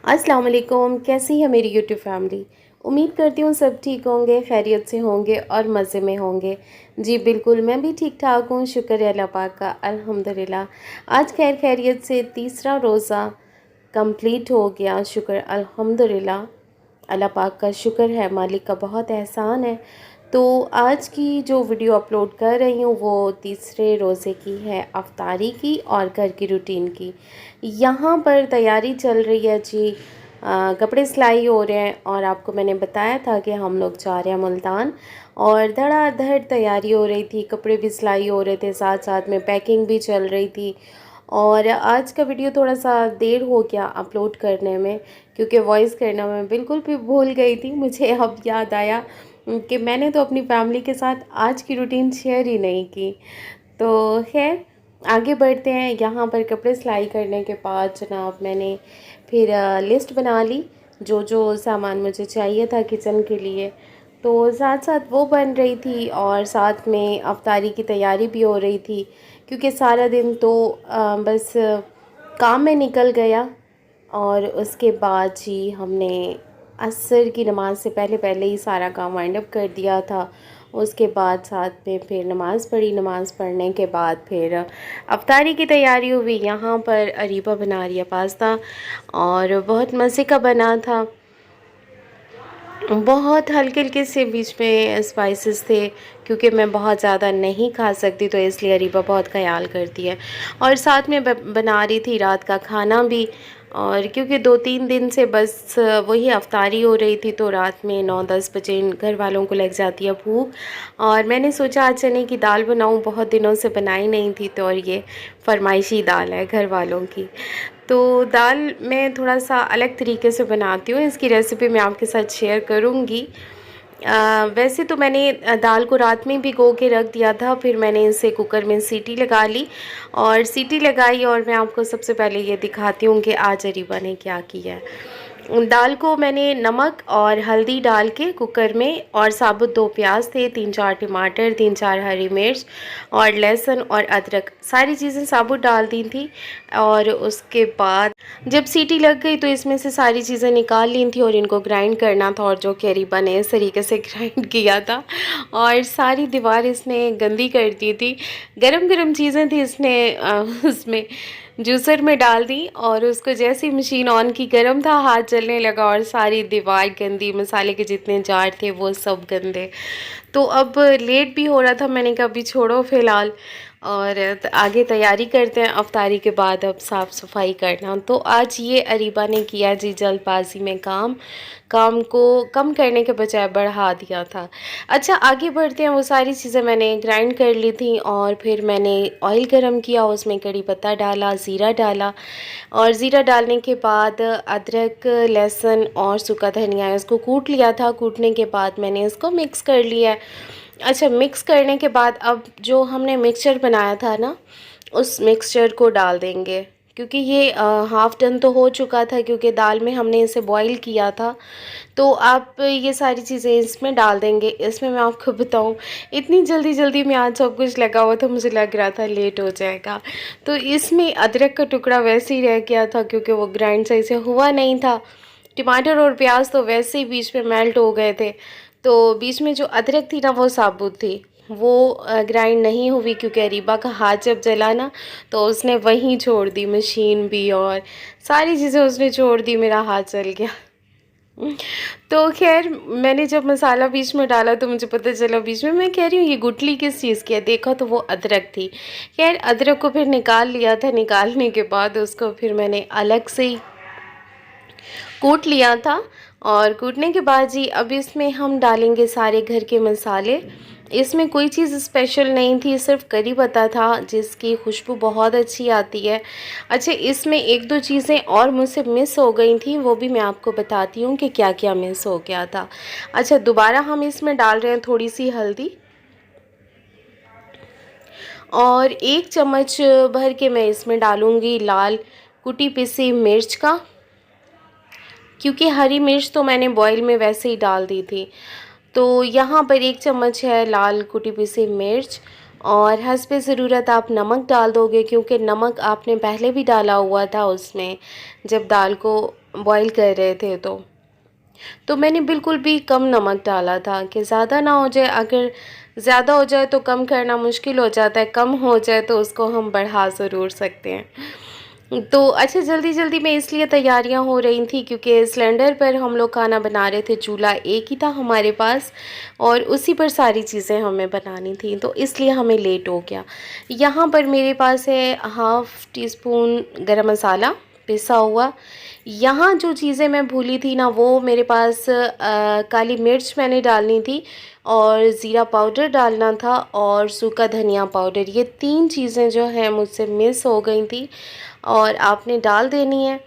अस्सलाम वालेकुम। कैसी है मेरी यूट्यूब फैमिली। उम्मीद करती हूँ सब ठीक होंगे, खैरियत से होंगे और मज़े में होंगे। जी बिल्कुल, मैं भी ठीक ठाक हूँ, शुक्र है अल्लाह पाक का, अल्हम्दुलिल्लाह। आज खैर खैरियत से तीसरा रोज़ा कंप्लीट हो गया, शुक्र अल्हम्दुलिल्लाह। अल्लाह पाक का शुक्र है, मालिक का बहुत एहसान है। तो आज की जो वीडियो अपलोड कर रही हूँ वो तीसरे रोज़े की है, अफ्तारी की और घर की रूटीन की। यहाँ पर तैयारी चल रही है जी। कपड़े सिलाई हो रहे हैं और आपको मैंने बताया था कि हम लोग जा रहे हैं मुल्तान, और धड़ाधड़ तैयारी हो रही थी, कपड़े भी सिलाई हो रहे थे, साथ साथ में पैकिंग भी चल रही थी। और आज का वीडियो थोड़ा सा देर हो गया अपलोड करने में, क्योंकि वॉइस करना मैं बिल्कुल भी भूल गई थी। मुझे अब याद आया कि मैंने तो अपनी फैमिली के साथ आज की रूटीन शेयर ही नहीं की। तो खैर आगे बढ़ते हैं। यहाँ पर कपड़े सिलाई करने के बाद जनाब मैंने फिर लिस्ट बना ली, जो जो सामान मुझे चाहिए था किचन के लिए। तो साथ साथ वो बन रही थी और साथ में अफ्तारी की तैयारी भी हो रही थी, क्योंकि सारा दिन तो बस काम में निकल गया। और उसके बाद जी हमने असर की नमाज़ से पहले पहले ही सारा काम वाइंड अप कर दिया था। उसके बाद साथ में फिर नमाज़ पढ़ी, नमाज़ पढ़ने के बाद फिर अफ्तारी की तैयारी हुई। यहाँ पर अरीबा बना रही है पास्ता, और बहुत मज़े का बना था। बहुत हल्के हल्के से बीच में स्पाइसेस थे, क्योंकि मैं बहुत ज़्यादा नहीं खा सकती, तो इसलिए अरीबा बहुत ख्याल करती है। और साथ में बना रही थी रात का खाना भी। और क्योंकि 2-3 दिन से बस वही अफ्तारी हो रही थी, तो रात में 9-10 बजे घर वालों को लग जाती है भूख। और मैंने सोचा आज चने की दाल बनाऊं, बहुत दिनों से बनाई नहीं थी, तो और ये फरमाइशी दाल है घर वालों की। तो दाल मैं थोड़ा सा अलग तरीके से बनाती हूँ, इसकी रेसिपी मैं आपके साथ शेयर करूँगी। वैसे तो मैंने दाल को रात में भिगो के रख दिया था, फिर मैंने इसे कुकर में सीटी लगा ली। और सीटी लगाई, और मैं आपको सबसे पहले ये दिखाती हूँ कि आज अरीबा ने क्या किया है। दाल को मैंने नमक और हल्दी डाल के कुकर में, और साबुत 2 प्याज थे, 3-4 टमाटर, 3-4 हरी मिर्च और लहसुन और अदरक, सारी चीज़ें साबुत डाल दी थी। और उसके बाद जब सीटी लग गई तो इसमें से सारी चीज़ें निकाल ली थी और इनको ग्राइंड करना था, और जो कि अरीबा ने इस तरीके से ग्राइंड किया था, और सारी दीवार इसने गंदी कर दी थी। गरम गरम चीज़ें थी, इसने उसमें जूसर में डाल दी, और उसको जैसे ही मशीन ऑन की, गर्म था, हाथ जलने लगा और सारी दीवार गंदी, मसाले के जितने जार थे वो सब गंदे। तो अब लेट भी हो रहा था, मैंने कहा अभी छोड़ो फ़िलहाल, और आगे तैयारी करते हैं अफ्तारी के बाद, अब साफ़ सफाई करना। तो आज ये अरीबा ने किया जी जल्दबाजी में काम को कम करने के बजाय बढ़ा दिया था। अच्छा आगे बढ़ते हैं। वो सारी चीज़ें मैंने ग्राइंड कर ली थी, और फिर मैंने ऑयल गरम किया, उसमें कड़ी पत्ता डाला, ज़ीरा डाला, और ज़ीरा डालने के बाद अदरक, लहसुन और सूखा धनिया इसको कूट लिया था। कूटने के बाद मैंने इसको मिक्स कर लिया है। अच्छा, मिक्स करने के बाद अब जो हमने मिक्सचर बनाया था ना, उस मिक्सचर को डाल देंगे, क्योंकि ये हाफ़ डन तो हो चुका था, क्योंकि दाल में हमने इसे बॉईल किया था। तो आप ये सारी चीज़ें इसमें डाल देंगे। इसमें मैं आपको बताऊं, इतनी जल्दी जल्दी में आज सब कुछ लगा हुआ था, मुझे लग रहा था लेट हो जाएगा। तो इसमें अदरक का टुकड़ा वैसे ही रह गया था, क्योंकि वो ग्राइंड सही से हुआ नहीं था। टमाटर और प्याज तो वैसे ही बीच में मेल्ट हो गए थे। तो बीच में जो अदरक थी ना वो साबुत थी, वो ग्राइंड नहीं हुई, क्योंकि अरीबा का हाथ जब जला ना तो उसने वहीं छोड़ दी, मशीन भी और सारी चीज़ें उसने छोड़ दी, मेरा हाथ जल गया। तो खैर मैंने जब मसाला बीच में डाला तो मुझे पता चला, बीच में मैं कह रही हूँ ये गुठली किस चीज़ की है, देखा तो वो अदरक थी। खैर अदरक को फिर निकाल लिया था, निकालने के बाद उसको फिर मैंने अलग से ही कूट लिया था। और कूटने के बाद जी अब इसमें हम डालेंगे सारे घर के मसाले। इसमें कोई चीज़ स्पेशल नहीं थी, सिर्फ करी पत्ता था जिसकी खुशबू बहुत अच्छी आती है। अच्छा, इसमें 1-2 चीज़ें और मुझसे मिस हो गई थी, वो भी मैं आपको बताती हूँ कि क्या क्या मिस हो गया था। अच्छा, दोबारा हम इसमें डाल रहे हैं थोड़ी सी हल्दी, और 1 चम्मच भर के मैं इसमें डालूँगी लाल कुटी पिसी मिर्च का, क्योंकि हरी मिर्च तो मैंने बॉईल में वैसे ही डाल दी थी। तो यहाँ पर 1 चम्मच है लाल कुटी पिसी मिर्च, और हस्बे ज़रूरत आप नमक डाल दोगे, क्योंकि नमक आपने पहले भी डाला हुआ था उसमें, जब दाल को बॉईल कर रहे थे तो मैंने बिल्कुल भी कम नमक डाला था कि ज़्यादा ना हो जाए। अगर ज़्यादा हो जाए तो कम करना मुश्किल हो जाता है, कम हो जाए तो उसको हम बढ़ा ज़रूर सकते हैं। तो अच्छा, जल्दी जल्दी में इसलिए तैयारियां हो रही थी क्योंकि सिलेंडर पर हम लोग खाना बना रहे थे, चूल्हा एक ही था हमारे पास और उसी पर सारी चीज़ें हमें बनानी थी, तो इसलिए हमें लेट हो गया। यहाँ पर मेरे पास है हाफ़ टी स्पून गरम मसाला पिसा हुआ। यहाँ जो चीज़ें मैं भूली थी ना, वो मेरे पास काली मिर्च मैंने डालनी थी और ज़ीरा पाउडर डालना था और सूखा धनिया पाउडर। ये 3 चीज़ें जो हैं मुझसे मिस हो गई थी और आपने डाल देनी है।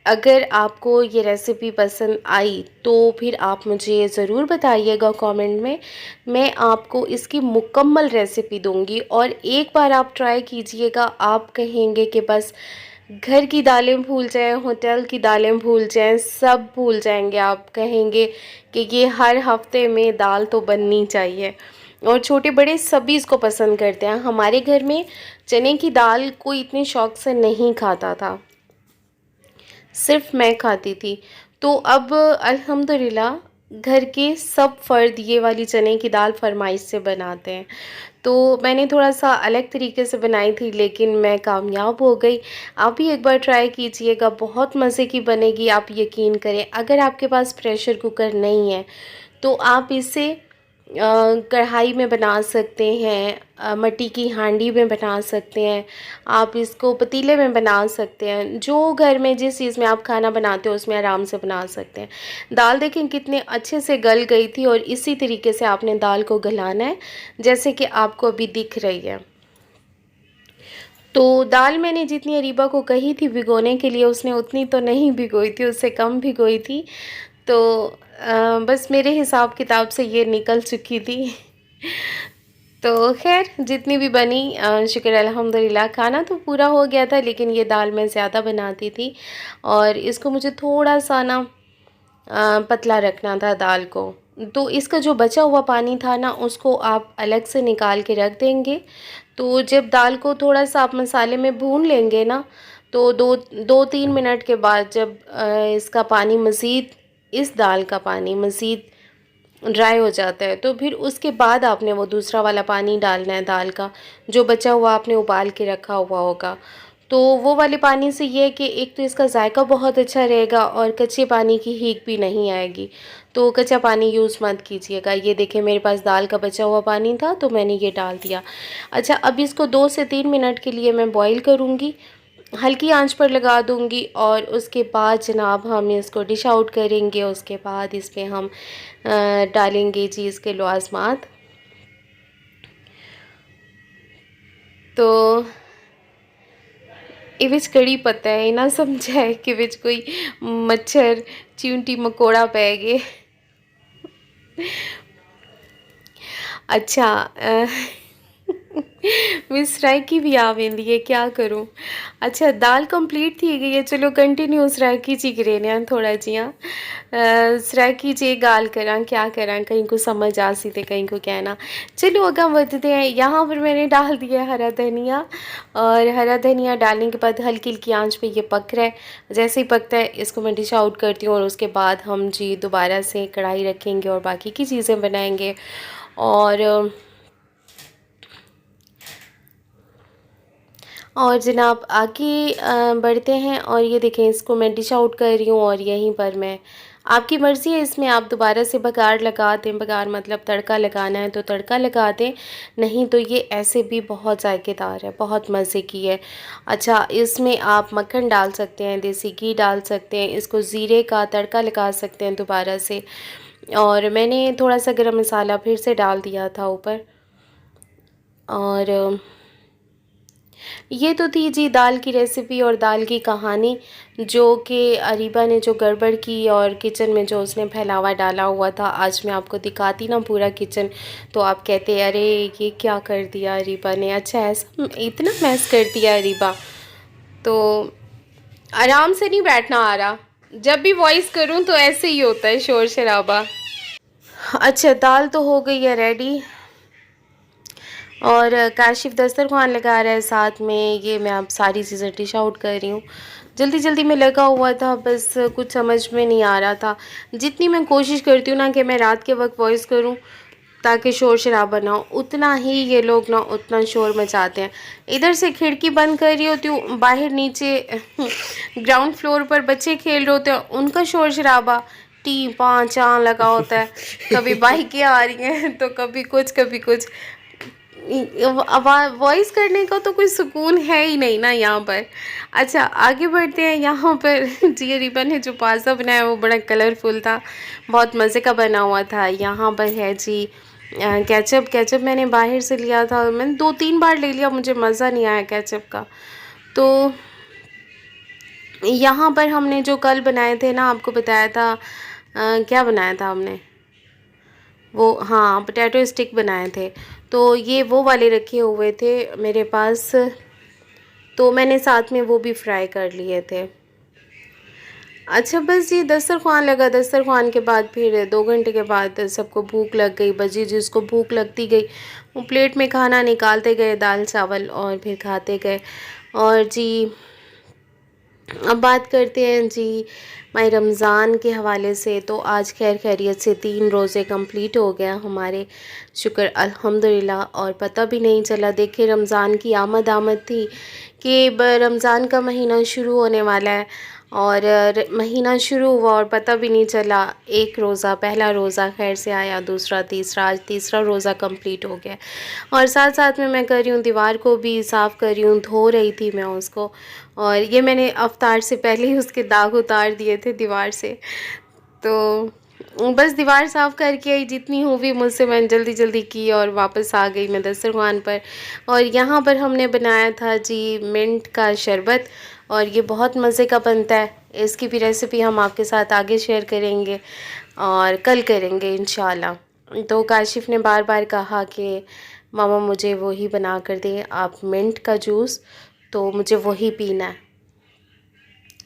अगर आपको ये रेसिपी पसंद आई तो फिर आप मुझे ज़रूर बताइएगा कमेंट में। मैं आपको इसकी मुकम्मल रेसिपी दूंगी और एक बार आप ट्राई कीजिएगा, आप कहेंगे कि बस घर की दालें भूल जाएं, होटल की दालें भूल जाएं, सब भूल जाएंगे। आप कहेंगे कि ये हर हफ्ते में दाल तो बननी चाहिए। और छोटे बड़े सभी इसको पसंद करते हैं। हमारे घर में चने की दाल कोई इतने शौक़ से नहीं खाता था, सिर्फ मैं खाती थी। तो अब अल्हम्दुलिल्लाह घर के सब फ़र्द ये वाली चने की दाल फरमाइश से बनाते हैं। तो मैंने थोड़ा-सा अलग तरीके से बनाई थी लेकिन मैं कामयाब हो गई। आप भी एक बार ट्राई कीजिएगा, बहुत मज़े की बनेगी, आप यकीन करें। अगर आपके पास प्रेशर कुकर नहीं है तो आप इसे कढ़ाई में बना सकते हैं, मिट्टी की हांडी में बना सकते हैं, आप इसको पतीले में बना सकते हैं। जो घर में जिस चीज़ में आप खाना बनाते हो उसमें आराम से बना सकते हैं। दाल देखें कितने अच्छे से गल गई थी और इसी तरीके से आपने दाल को गलाना है जैसे कि आपको अभी दिख रही है। तो दाल मैंने जितनी अरीबा को कही थी भिगोने के लिए उसने उतनी तो नहीं भिगोई थी, उससे कम भिगोई थी। तो बस मेरे हिसाब किताब से ये निकल चुकी थी। तो खैर जितनी भी बनी शुक्र अल्हम्दुलिल्लाह। खाना तो पूरा हो गया था लेकिन ये दाल मैं ज़्यादा बनाती थी और इसको मुझे थोड़ा सा ना पतला रखना था दाल को। तो इसका जो बचा हुआ पानी था ना उसको आप अलग से निकाल के रख देंगे। तो जब दाल को थोड़ा सा आप मसाले में भून लेंगे ना, तो 2-3 मिनट के बाद जब इसका पानी मज़ीद, इस दाल का पानी मज़ीद ड्राई हो जाता है तो फिर उसके बाद आपने वो दूसरा वाला पानी डालना है दाल का, जो बचा हुआ आपने उबाल के रखा हुआ होगा। तो वो वाले पानी से ये है कि एक तो इसका जायका बहुत अच्छा रहेगा और कच्चे पानी की हीक भी नहीं आएगी। तो कच्चा पानी यूज़ मत कीजिएगा। ये देखें मेरे पास दाल का बचा हुआ पानी था तो मैंने ये डाल दिया। अच्छा, अब इसको 2 से 3 मिनट के लिए मैं बॉईल करूँगी, हल्की आंच पर लगा दूँगी और उसके बाद जनाब हम इसको डिश आउट करेंगे। उसके बाद इसमें हम डालेंगे जी इसके लवाज़मात। तो ये कड़ी पता है ना समझाए कि विच कोई मच्छर चींटी मकोड़ा पै गए। अच्छा विसराइकी भी आ वेंदी है, क्या करूँ। अच्छा, दाल कंप्लीट थी गई है, चलो कंटिन्यू सराइकी ची करें थोड़ा जिया सराइकी चे गाल करा क्या करा, कहीं को समझ आ सी तो कहीं को कहना। चलो अगा बढ़ते हैं। यहाँ पर मैंने डाल दिया हरा धनिया और हरा धनिया डालने के बाद हल्की हल्की आंच पे ये पक रहा है। जैसे ही पकता है इसको मैं डिश आउट करती हूँ और उसके बाद हम जी दोबारा से कढ़ाई रखेंगे और बाकी की चीज़ें बनाएंगे। और जनाब आगे बढ़ते हैं और ये देखें इसको मैं डिश आउट कर रही हूँ और यहीं पर मैं, आपकी मर्ज़ी है इसमें आप दोबारा से बघार लगा दें, बघार मतलब तड़का लगाना है तो तड़का लगा दें, नहीं तो ये ऐसे भी बहुत जायकेदार है, बहुत मज़े की है। अच्छा, इसमें आप मक्खन डाल सकते हैं, देसी घी डाल सकते हैं, इसको ज़ीरे का तड़का लगा सकते हैं दोबारा से। और मैंने थोड़ा सा गरम मसाला फिर से डाल दिया था ऊपर। और ये तो थी जी दाल की रेसिपी और दाल की कहानी, जो कि अरीबा ने जो गड़बड़ की और किचन में जो उसने फैलावा डाला हुआ था। आज मैं आपको दिखाती ना पूरा किचन तो आप कहते अरे ये क्या कर दिया अरीबा ने, अच्छा ऐसा इतना मैस कर दिया अरीबा। तो आराम से नहीं बैठना आ रहा, जब भी वॉइस करूं तो ऐसे ही होता है शोर शराबा। अच्छा, दाल तो हो गई है रेडी और काशिफ दस्तरखान लगा रहा है साथ में। ये मैं अब सारी चीज़ें डिश आउट कर रही हूँ। जल्दी-जल्दी में लगा हुआ था, बस कुछ समझ में नहीं आ रहा था। जितनी मैं कोशिश करती हूँ ना कि मैं रात के वक़्त वॉइस करूँ ताकि शोर-शराबा ना हो, उतना ही ये लोग ना उतना शोर मचाते हैं। इधर से खिड़की बंद कर रही होती हूँ, बाहर नीचे ग्राउंड फ्लोर पर बच्चे खेल रहे होते हैं, उनका शोर-शराबा टी-पाँ-चाँ लगा होता है। कभी बाइकें आ रही हैं तो कभी कुछ, कभी कुछ। वॉइस करने का तो कोई सुकून है ही नहीं ना यहाँ पर। अच्छा, आगे बढ़ते हैं। यहाँ पर जी रिबन ने जो पास्ता बनाया वो बड़ा कलरफुल था, बहुत मज़े का बना हुआ था। यहाँ पर है जी केचप। केचप मैंने बाहर से लिया था, मैंने 2-3 बार ले लिया, मुझे मज़ा नहीं आया केचप का। तो यहाँ पर हमने जो कल बनाए थे ना, आपको बताया था क्या बनाया था हमने, वो हाँ पोटैटो स्टिक बनाए थे। तो ये वो वाले रखे हुए थे मेरे पास, तो मैंने साथ में वो भी फ्राई कर लिए थे। अच्छा, बस ये दस्तरख़्वान लगा। दस्तरख़्वान के बाद फिर 2 घंटे के बाद सबको भूख लग गई। बजी जिसको भूख लगती गई वो प्लेट में खाना निकालते गए, दाल चावल, और फिर खाते गए। और जी अब बात करते हैं जी माह रमज़ान के हवाले से। तो आज खैर खैरियत से 3 रोज़े कंप्लीट हो गया हमारे, शुक्र अल्हम्दुलिल्लाह। और पता भी नहीं चला। देखिए, रमज़ान की आमद थी कि रमज़ान का महीना शुरू होने वाला है, और महीना शुरू हुआ और पता भी नहीं चला। एक रोज़ा, पहला रोज़ा खैर से आया, दूसरा, तीसरा, आज तीसरा रोज़ा कंप्लीट हो गया। और साथ साथ में मैं कर रही हूँ, दीवार को भी साफ़ कर रही हूँ, धो रही थी मैं उसको। और ये मैंने अफ्तार से पहले ही उसके दाग उतार दिए थे दीवार से। तो बस दीवार साफ़ करके आई, जितनी हुई मुझसे मैंने जल्दी जल्दी की और वापस आ गई मैं दस्तरख़्वान पर। और यहाँ पर हमने बनाया था जी मिंट का शरबत, और ये बहुत मज़े का बनता है। इसकी भी रेसिपी हम आपके साथ आगे शेयर करेंगे और कल करेंगे इंशाल्लाह। तो काशिफ़ ने बार बार कहा कि मामा मुझे वही बना कर दें आप, मिंट का जूस, तो मुझे वही पीना है।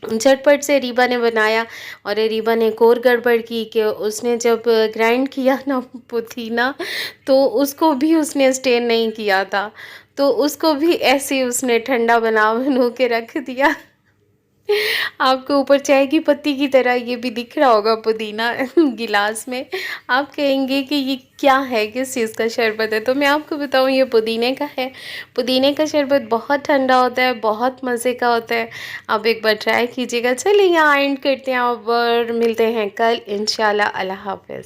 झटपट से रीबा ने बनाया। और रीबा ने एक और गड़बड़ की कि उसने जब ग्राइंड किया ना पुदीना, तो उसको भी उसने स्टेन नहीं किया था, तो उसको भी ऐसे ही उसने ठंडा बना के रख दिया। आपको ऊपर चाय की पत्ती की तरह ये भी दिख रहा होगा पुदीना गिलास में। आप कहेंगे कि ये क्या है, किस चीज़ का शरबत है, तो मैं आपको बताऊँ ये पुदीने का है। पुदीने का शरबत बहुत ठंडा होता है, बहुत मज़े का होता है। आप एक बार ट्राई कीजिएगा। चलिए यहाँ एंड करते हैं, और मिलते हैं कल इंशाल्लाह। अल्लाह हाफ़िज़।